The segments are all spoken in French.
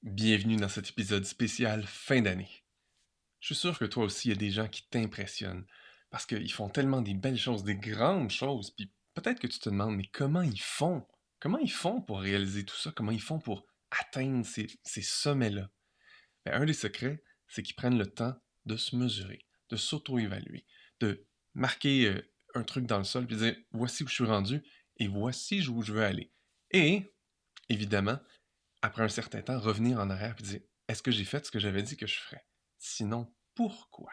Bienvenue dans cet épisode spécial fin d'année. Je suis sûr que toi aussi, il y a des gens qui t'impressionnent parce qu'ils font tellement des belles choses, des grandes choses, puis peut-être que tu te demandes, mais comment ils font? Comment ils font pour réaliser tout ça? Comment ils font pour atteindre ces sommets-là? Ben, un des secrets, c'est qu'ils prennent le temps de se mesurer, de s'auto-évaluer, de marquer un truc dans le sol, puis de dire, voici où je suis rendu et voici où je veux aller. Et, évidemment, après un certain temps, revenir en arrière et dire est-ce que j'ai fait ce que j'avais dit que je ferais? Sinon, pourquoi?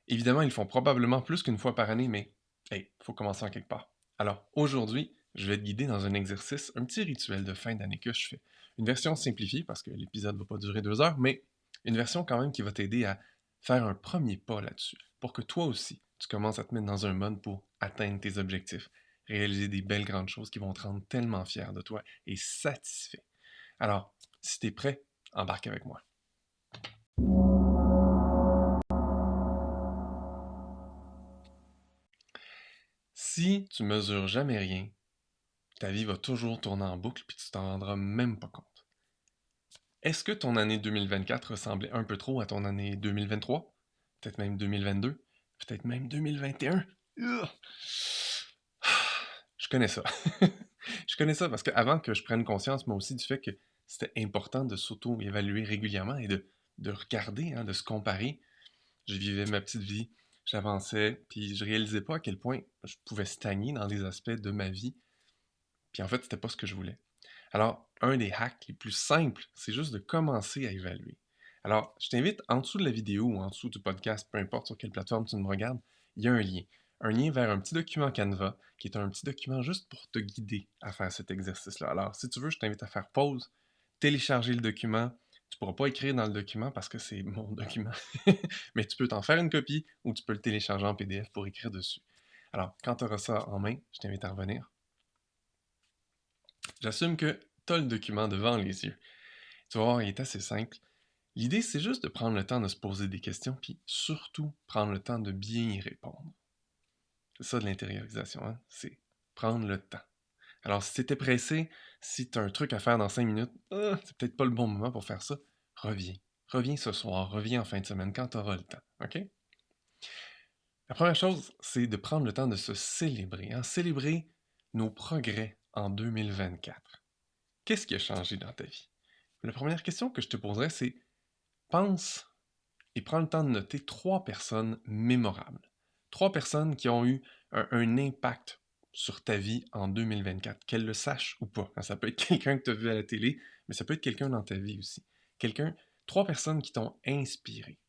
Évidemment, ils font probablement plus qu'une fois par année, mais hey, il faut commencer en quelque part. Alors, aujourd'hui, je vais te guider dans un exercice, un petit rituel de fin d'année que je fais. Une version simplifiée, parce que l'épisode ne va pas durer 2 heures, mais une version quand même qui va t'aider à faire un premier pas là-dessus, pour que toi aussi, tu commences à te mettre dans un mode pour atteindre tes objectifs, réaliser des belles grandes choses qui vont te rendre tellement fier de toi et satisfait. Alors, si t'es prêt, embarque avec moi. Si tu mesures jamais rien, ta vie va toujours tourner en boucle puis tu t'en rendras même pas compte. Est-ce que ton année 2024 ressemblait un peu trop à ton année 2023? Peut-être même 2022? Peut-être même 2021? Ugh. Je connais ça. Je connais ça parce qu'avant que je prenne conscience, moi aussi, du fait que c'était important de s'auto-évaluer régulièrement et de regarder, hein, de se comparer, je vivais ma petite vie, j'avançais, puis je réalisais pas à quel point je pouvais stagner dans des aspects de ma vie, puis en fait, c'était pas ce que je voulais. Alors, un des hacks les plus simples, c'est juste de commencer à évaluer. Alors, je t'invite en dessous de la vidéo ou en dessous du podcast, peu importe sur quelle plateforme tu me regardes, il y a un lien. Un lien vers un petit document Canva, qui est un petit document juste pour te guider à faire cet exercice-là. Alors, si tu veux, je t'invite à faire pause, télécharger le document. Tu ne pourras pas écrire dans le document parce que c'est mon document, mais tu peux t'en faire une copie ou tu peux le télécharger en PDF pour écrire dessus. Alors, quand tu auras ça en main, je t'invite à revenir. J'assume que tu as le document devant les yeux. Tu vas voir, il est assez simple. L'idée, c'est juste de prendre le temps de se poser des questions, puis surtout prendre le temps de bien y répondre. C'est ça de l'intériorisation, hein? C'est prendre le temps. Alors, si t'étais pressé, si t'as un truc à faire dans 5 minutes, c'est peut-être pas le bon moment pour faire ça. Reviens. Reviens ce soir, reviens en fin de semaine quand t'auras le temps, OK? La première chose, c'est de prendre le temps de se célébrer, hein? Célébrer nos progrès en 2024. Qu'est-ce qui a changé dans ta vie? La première question que je te poserais, c'est pense et prends le temps de noter 3 personnes mémorables. 3 personnes qui ont eu un impact sur ta vie en 2024, qu'elles le sachent ou pas. Ça peut être quelqu'un que tu as vu à la télé, mais ça peut être quelqu'un dans ta vie aussi. Quelqu'un, 3 personnes qui t'ont inspiré.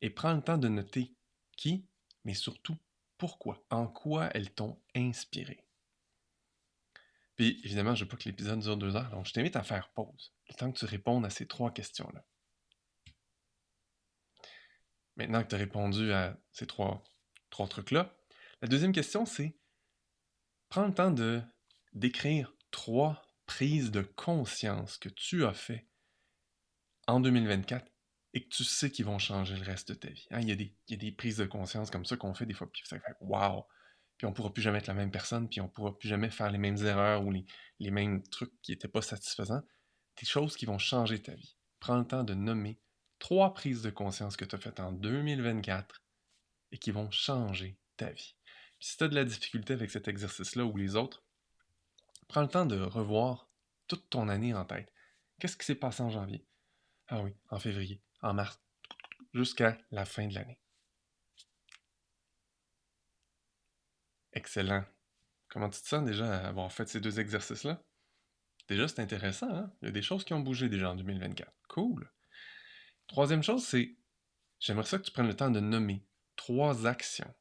Et prends le temps de noter qui, mais surtout pourquoi, en quoi elles t'ont inspiré. Puis évidemment, je veux pas que l'épisode dure 2 heures, donc je t'invite à faire pause, le temps que tu répondes à ces 3 questions-là. Maintenant que tu as répondu à ces trois trucs-là, la deuxième question, c'est prends le temps de d'écrire 3 prises de conscience que tu as fait en 2024 et que tu sais qu'ils vont changer le reste de ta vie. Hein, il y a des prises de conscience comme ça qu'on fait des fois, puis ça fait wow! Puis on pourra plus jamais être la même personne, puis on pourra plus jamais faire les mêmes erreurs ou les mêmes trucs qui n'étaient pas satisfaisants. Des choses qui vont changer ta vie. Prends le temps de nommer 3 prises de conscience que tu as faites en 2024 et qui vont changer ta vie. Puis si tu as de la difficulté avec cet exercice-là ou les autres, prends le temps de revoir toute ton année en tête. Qu'est-ce qui s'est passé en janvier? Ah oui, en février, en mars, jusqu'à la fin de l'année. Excellent. Comment tu te sens déjà à avoir fait ces 2 exercices-là? Déjà, c'est intéressant, hein? Il y a des choses qui ont bougé déjà en 2024. Cool. Troisième chose, c'est, j'aimerais ça que tu prennes le temps de nommer 3 actions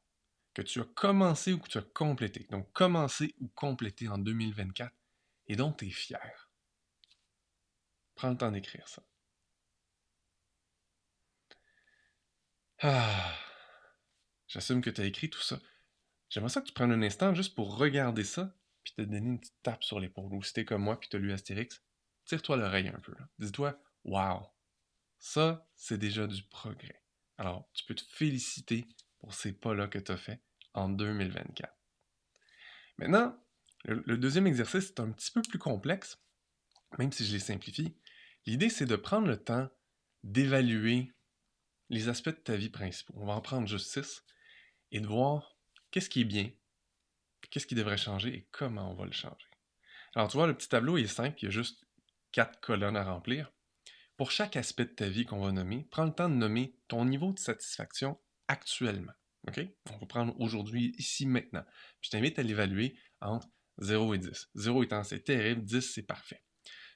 que tu as commencé ou que tu as complété. Donc, commencé ou complété en 2024 et dont tu es fier. Prends le temps d'écrire ça. Ah, j'assume que tu as écrit tout ça. J'aimerais ça que tu prennes un instant juste pour regarder ça, puis te donner une petite tape sur l'épaule. Ou si t'es comme moi, puis tu as lu Astérix, tire-toi l'oreille un peu. Dis-toi, wow, ça, c'est déjà du progrès. Alors, tu peux te féliciter pour ces pas-là que tu as fait en 2024. Maintenant, le deuxième exercice est un petit peu plus complexe, même si je l'ai simplifié. L'idée, c'est de prendre le temps d'évaluer les aspects de ta vie principaux. On va en prendre juste 6 et de voir qu'est-ce qui est bien, qu'est-ce qui devrait changer et comment on va le changer. Alors, tu vois, le petit tableau il est simple, il y a juste 4 colonnes à remplir. Pour chaque aspect de ta vie qu'on va nommer, prends le temps de nommer ton niveau de satisfaction actuellement. OK? On va prendre aujourd'hui, ici, maintenant. Je t'invite à l'évaluer entre 0 et 10. 0 étant c'est terrible, 10 c'est parfait.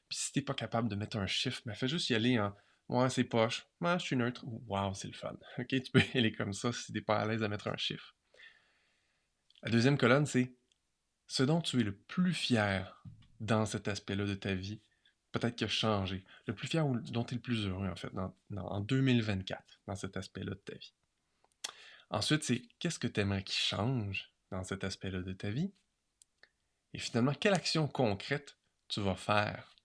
Puis si t'es pas capable de mettre un chiffre, fais juste y aller en ouais, c'est poche, ouais, je suis neutre, ou wow, c'est le fun. OK? Tu peux y aller comme ça si t'es pas à l'aise à mettre un chiffre. La deuxième colonne, c'est ce dont tu es le plus fier dans cet aspect-là de ta vie, peut-être qu'il a changé, le plus fier ou dont tu es le plus heureux, en fait, en 2024, dans cet aspect-là de ta vie. Ensuite, c'est qu'est-ce que tu aimerais qu'il change dans cet aspect-là de ta vie? Et finalement, quelle action concrète tu vas faire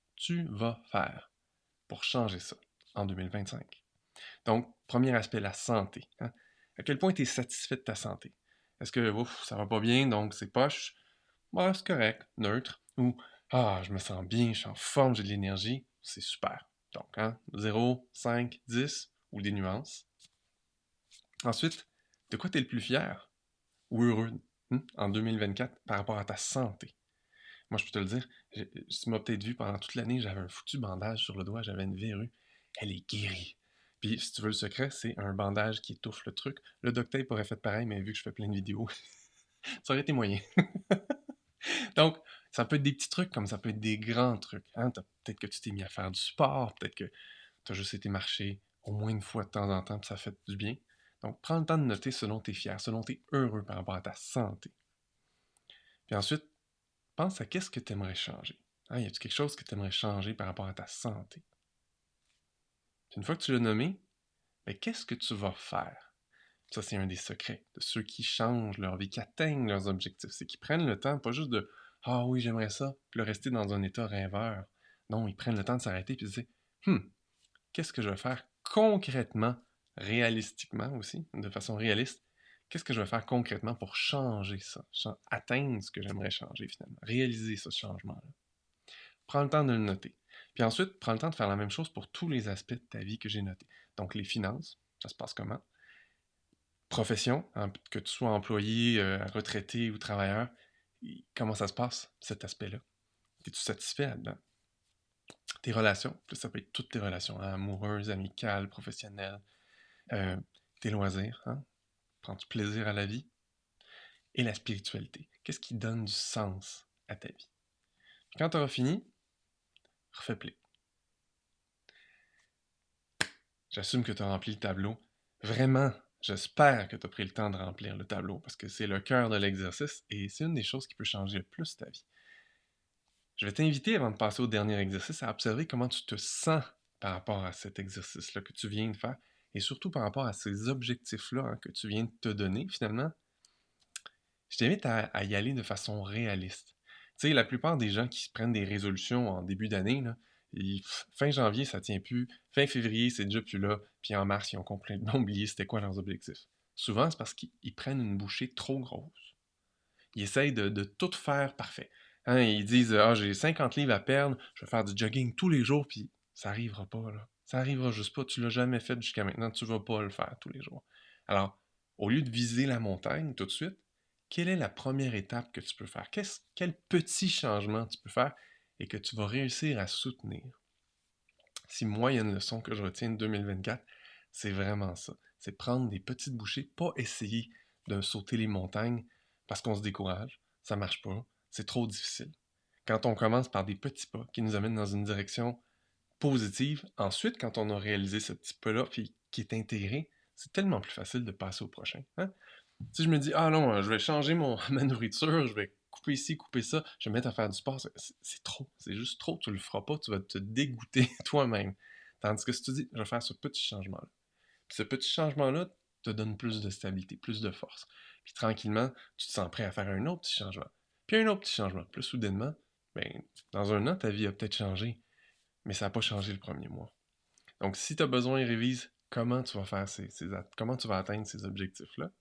pour changer ça en 2025? Donc, premier aspect, la santé. Hein? À quel point tu es satisfait de ta santé? Est-ce que ouf, ça va pas bien, donc c'est poche? Ouais, c'est correct, neutre. Ou ah, je me sens bien, je suis en forme, j'ai de l'énergie, c'est super. Donc, hein, 0, 5, 10 ou des nuances. Ensuite, de quoi tu es le plus fier ou heureux en 2024 par rapport à ta santé? Moi, je peux te le dire, tu m'as peut-être vu pendant toute l'année, j'avais un foutu bandage sur le doigt, j'avais une verrue. Elle est guérie. Puis, si tu veux le secret, c'est un bandage qui étouffe le truc. Le Duct aurait fait pareil, mais vu que je fais plein de vidéos, ça aurait été moyen. Donc, ça peut être des petits trucs comme ça peut être des grands trucs. Hein? Peut-être que tu t'es mis à faire du sport, peut-être que tu as juste été marcher au moins une fois de temps en temps, puis ça fait du bien. Donc, prends le temps de noter ce dont tu es fier, ce dont tu es heureux par rapport à ta santé. Puis ensuite, pense à qu'est-ce que tu aimerais changer. Hein, y a-t-il quelque chose que tu aimerais changer par rapport à ta santé? Puis une fois que tu l'as nommé, ben, qu'est-ce que tu vas faire? Ça, c'est un des secrets de ceux qui changent leur vie, qui atteignent leurs objectifs. C'est qu'ils prennent le temps, pas juste de ah oui, j'aimerais ça, puis le rester dans un état rêveur. Non, ils prennent le temps de s'arrêter et de se dire qu'est-ce que je vais faire concrètement, réalistiquement aussi, de façon réaliste, qu'est-ce que je vais faire concrètement pour changer ça, atteindre ce que j'aimerais changer finalement, réaliser ce changement-là. Prends le temps de le noter. Puis ensuite, prends le temps de faire la même chose pour tous les aspects de ta vie que j'ai notés. Donc les finances, ça se passe comment? Profession, hein, que tu sois employé, retraité ou travailleur, comment ça se passe, cet aspect-là? Es-tu satisfait là-dedans? Tes relations, ça peut être toutes tes relations, hein, amoureuses, amicales, professionnelles, euh, tes loisirs, hein? Prends-tu plaisir à la vie? Et la spiritualité. Qu'est-ce qui donne du sens à ta vie? Puis quand tu auras fini, refais play. J'assume que tu as rempli le tableau. Vraiment, j'espère que tu as pris le temps de remplir le tableau parce que c'est le cœur de l'exercice et c'est une des choses qui peut changer le plus ta vie. Je vais t'inviter, avant de passer au dernier exercice, à observer comment tu te sens par rapport à cet exercice-là que tu viens de faire et surtout par rapport à ces objectifs-là que tu viens de te donner finalement. Je t'invite à y aller de façon réaliste. Tu sais, la plupart des gens qui se prennent des résolutions en début d'année, là, fin janvier, ça tient plus. Fin février, c'est déjà plus là. Puis en mars, ils ont complètement oublié c'était quoi leurs objectifs. Souvent, c'est parce qu'ils prennent une bouchée trop grosse. Ils essayent de tout faire parfait. Hein, ils disent ah, j'ai 50 livres à perdre, je vais faire du jogging tous les jours, puis ça arrivera pas, là. Ça arrivera juste pas. Tu l'as jamais fait jusqu'à maintenant, tu vas pas le faire tous les jours. Alors, au lieu de viser la montagne tout de suite, quelle est la première étape que tu peux faire? Quel petit changement tu peux faire et que tu vas réussir à soutenir? Si moi, il y a une leçon que je retiens de 2024, c'est vraiment ça. C'est prendre des petites bouchées, pas essayer de sauter les montagnes parce qu'on se décourage, ça marche pas, c'est trop difficile. Quand on commence par des petits pas qui nous amènent dans une direction positive, ensuite, quand on a réalisé ce petit pas-là puis qui est intégré, c'est tellement plus facile de passer au prochain. Hein? Si je me dis, ah non, je vais changer ma nourriture, je vais couper ici, couper ça, je vais me mettre à faire du sport, c'est trop, c'est juste trop, tu le feras pas, tu vas te dégoûter toi-même. Tandis que si tu dis, je vais faire ce petit changement-là, puis ce petit changement-là te donne plus de stabilité, plus de force. Puis tranquillement, tu te sens prêt à faire un autre petit changement, puis un autre petit changement. Plus soudainement, ben, dans un an, ta vie a peut-être changé, mais ça n'a pas changé le premier mois. Donc, si tu as besoin, révise comment tu vas faire comment tu vas atteindre ces objectifs-là.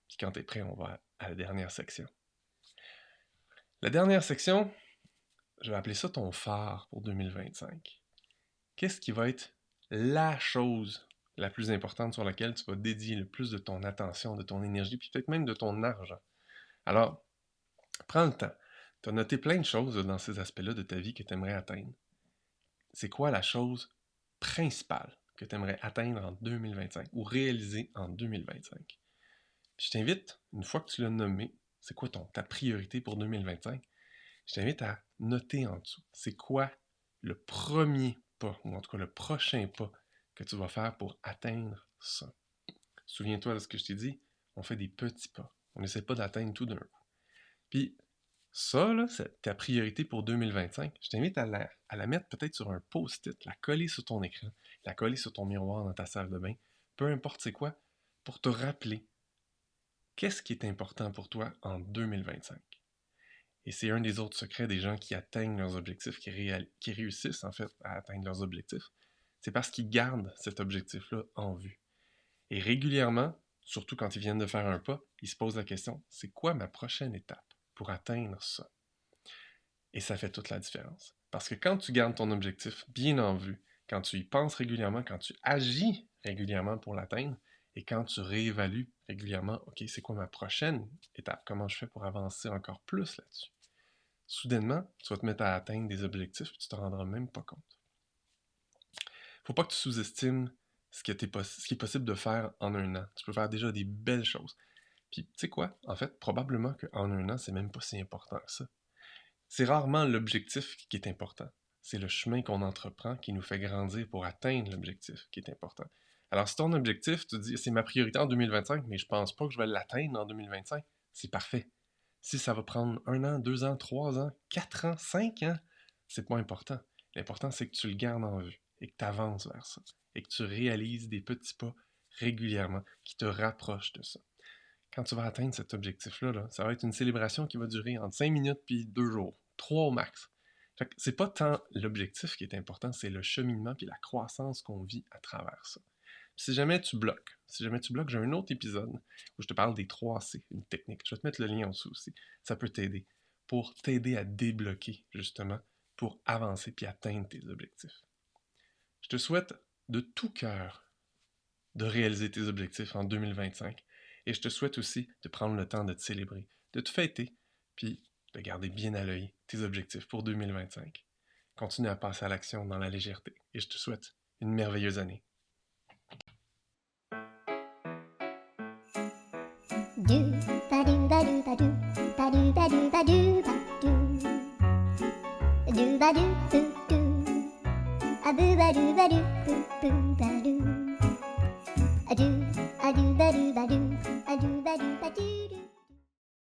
Puis quand tu es prêt, on va à la dernière section. La dernière section, je vais appeler ça ton phare pour 2025. qu'est-ce qui va être la chose la plus importante sur laquelle tu vas dédier le plus de ton attention, de ton énergie, puis peut-être même de ton argent? Alors, prends le temps. Tu as noté plein de choses dans ces aspects-là de ta vie que tu aimerais atteindre. C'est quoi la chose principale que tu aimerais atteindre en 2025 ou réaliser en 2025? Puis je t'invite, une fois que tu l'as nommé, c'est quoi ta priorité pour 2025? Je t'invite à noter en dessous. C'est quoi le premier pas, ou en tout cas le prochain pas que tu vas faire pour atteindre ça? Souviens-toi de ce que je t'ai dit, on fait des petits pas. On n'essaie pas d'atteindre tout d'un coup. Puis ça, là, c'est ta priorité pour 2025. Je t'invite à la mettre peut-être sur un post-it, la coller sur ton écran, la coller sur ton miroir dans ta salle de bain, peu importe c'est quoi, pour te rappeler qu'est-ce qui est important pour toi en 2025. Et c'est un des autres secrets des gens qui atteignent leurs objectifs, qui réussissent en fait à atteindre leurs objectifs. C'est parce qu'ils gardent cet objectif-là en vue. Et régulièrement, surtout quand ils viennent de faire un pas, ils se posent la question, c'est quoi ma prochaine étape pour atteindre ça? Et ça fait toute la différence. Parce que quand tu gardes ton objectif bien en vue, quand tu y penses régulièrement, quand tu agis régulièrement pour l'atteindre, et quand tu réévalues régulièrement, OK, c'est quoi ma prochaine étape? Comment je fais pour avancer encore plus là-dessus? Soudainement, tu vas te mettre à atteindre des objectifs et tu ne te rendras même pas compte. Faut pas que tu sous-estimes ce qui est possible de faire en un an. Tu peux faire déjà des belles choses. Puis, tu sais quoi? En fait, probablement qu'en un an, c'est même pas si important que ça. C'est rarement l'objectif qui est important. C'est le chemin qu'on entreprend qui nous fait grandir pour atteindre l'objectif qui est important. Alors, si ton objectif, tu dis, c'est ma priorité en 2025, mais je pense pas que je vais l'atteindre en 2025, c'est parfait. Si ça va prendre 1 an, 2 ans, 3 ans, 4 ans, 5 ans, c'est pas important. L'important, c'est que tu le gardes en vue et que tu avances vers ça et que tu réalises des petits pas régulièrement qui te rapprochent de ça. Quand tu vas atteindre cet objectif-là, là, ça va être une célébration qui va durer entre 5 minutes puis 2 jours, 3 au max. Fait que c'est pas tant l'objectif qui est important, c'est le cheminement puis la croissance qu'on vit à travers ça. Puis si jamais tu bloques, j'ai un autre épisode où je te parle des 3 C, une technique. Je vais te mettre le lien en dessous aussi. Ça peut t'aider pour t'aider à débloquer, justement, pour avancer puis atteindre tes objectifs. Je te souhaite de tout cœur de réaliser tes objectifs en 2025 et je te souhaite aussi de prendre le temps de te célébrer, de te fêter, puis de garder bien à l'œil tes objectifs pour 2025. Continue à passer à l'action dans la légèreté et je te souhaite une merveilleuse année. A do ba do ba do.